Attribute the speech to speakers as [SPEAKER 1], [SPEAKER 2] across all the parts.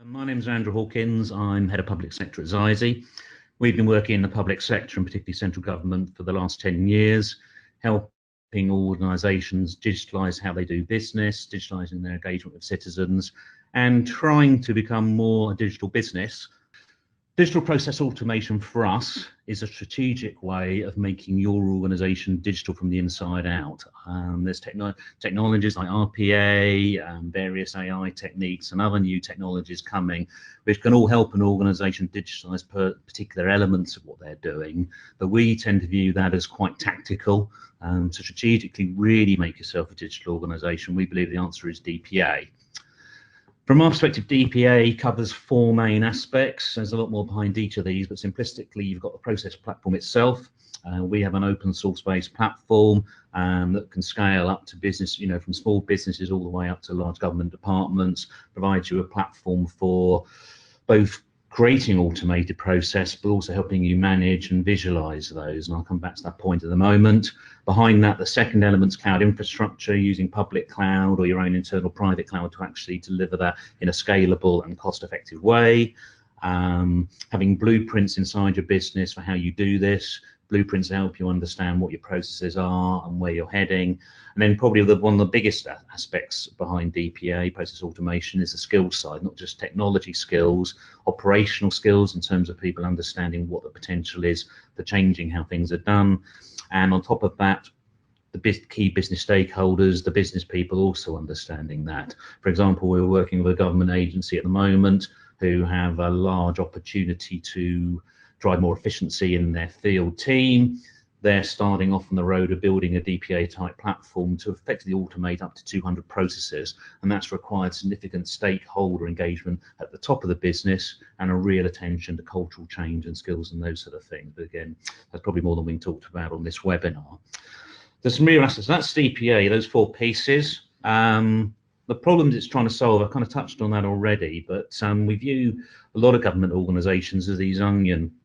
[SPEAKER 1] My name is Andrew Hawkins. I'm Head of Public Sector at Xyzi. We've been working in the public sector and particularly central government for the last 10 years, helping organisations digitalise how they do business, digitalising their engagement with citizens, and trying to become more a digital business. Digital process automation for us is a strategic way of making your organisation digital from the inside out. There's technologies like RPA, various AI techniques and other new technologies coming, which can all help an organisation digitalise particular elements of what they're doing. But we tend to view that as quite tactical. To strategically really make yourself a digital organisation, we believe the answer is DPA. From our perspective, DPA covers four main aspects. There's a lot more behind each of these, but simplistically, you've got the process platform itself. We have an open source based platform that can scale up to business, from small businesses all the way up to large government departments, provides you a platform for both creating automated process, but also helping you manage and visualize those. And I'll come back to that point in a moment. Behind that, the second element is cloud infrastructure, using public cloud or your own internal private cloud to actually deliver that in a scalable and cost-effective way. Having blueprints inside your business for how you do this. Blueprints help you understand what your processes are and where you're heading. And then probably one of the biggest aspects behind DPA, process automation, is the skills side, not just technology skills, operational skills in terms of people understanding what the potential is for changing how things are done. And on top of that, the key business stakeholders, the business people also understanding that. For example, we're working with a government agency at the moment who have a large opportunity to drive more efficiency in their field team. They're starting off on the road of building a DPA type platform to effectively automate up to 200 processes, and that's required significant stakeholder engagement at the top of the business and a real attention to cultural change and skills and those sort of things. But again, that's probably more than we talked about on this webinar. There's some real aspects. That's DPA, those four pieces. The problems it's trying to solve, I've kind of touched on that already, but we view a lot of government organisations as these onion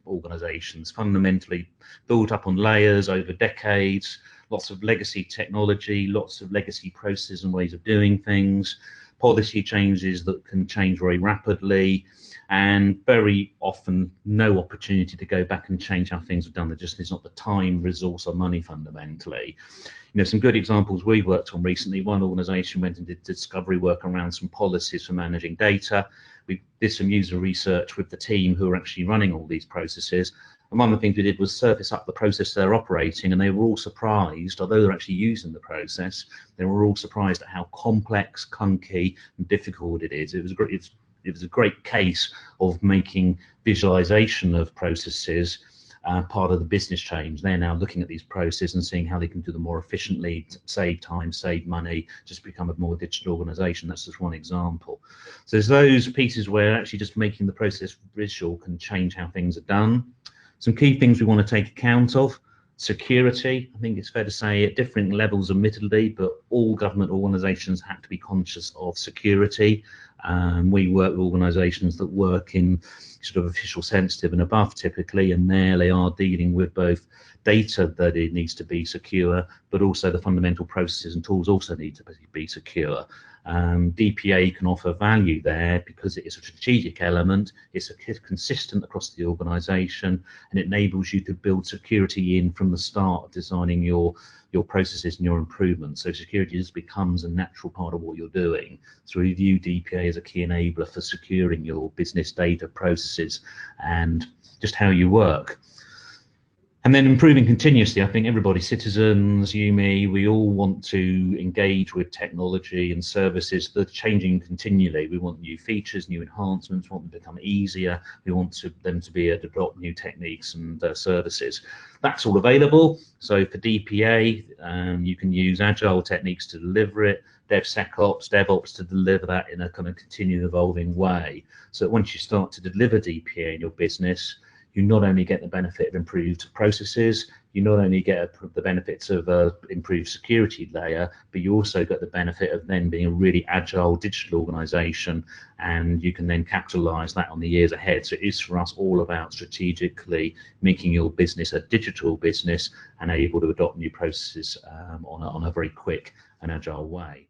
[SPEAKER 1] organisations, fundamentally built up on layers over decades, lots of legacy technology, lots of legacy processes and ways of doing things, policy changes that can change very rapidly, and very often no opportunity to go back and change how things are done. There just is not the time, resource or money fundamentally. Some good examples we've worked on recently. One organisation went and did discovery work around some policies for managing data. We did some user research with the team who are actually running all these processes. And one of the things we did was surface up the process they're operating, and they were all surprised, although they're actually using the process, they were all surprised at how complex, clunky and difficult it is. It was a great case of making visualization of processes part of the business change. They're now looking at these processes and seeing how they can do them more efficiently, save time, save money, just become a more digital organization. That's just one example. So there's those pieces where actually just making the process visual can change how things are done. Some key things we want to take account of: security. I think it's fair to say at different levels, admittedly, but all government organisations have to be conscious of security. We work with organisations that work in sort of official sensitive and above typically, and there they are dealing with both data that it needs to be secure, but also the fundamental processes and tools also need to be secure. DPA can offer value there because it is a strategic element, it's consistent across the organisation, and it enables you to build security in from the start of designing your processes and your improvements. So security just becomes a natural part of what you're doing. So we view DPA as a key enabler for securing your business data, processes, and just how you work. And then improving continuously. I think everybody, citizens, you, me, we all want to engage with technology and services that are changing continually. We want new features, new enhancements, we want them to become easier. We want them to be able to adopt new techniques and services. That's all available. So for DPA, you can use agile techniques to deliver it, DevSecOps, DevOps to deliver that in a kind of continually evolving way. So that once you start to deliver DPA in your business, you not only get the benefit of improved processes, you not only get the benefits of improved security layer, but you also get the benefit of then being a really agile digital organization, and you can then capitalize that on the years ahead. So it is for us all about strategically making your business a digital business and able to adopt new processes on a very quick and agile way.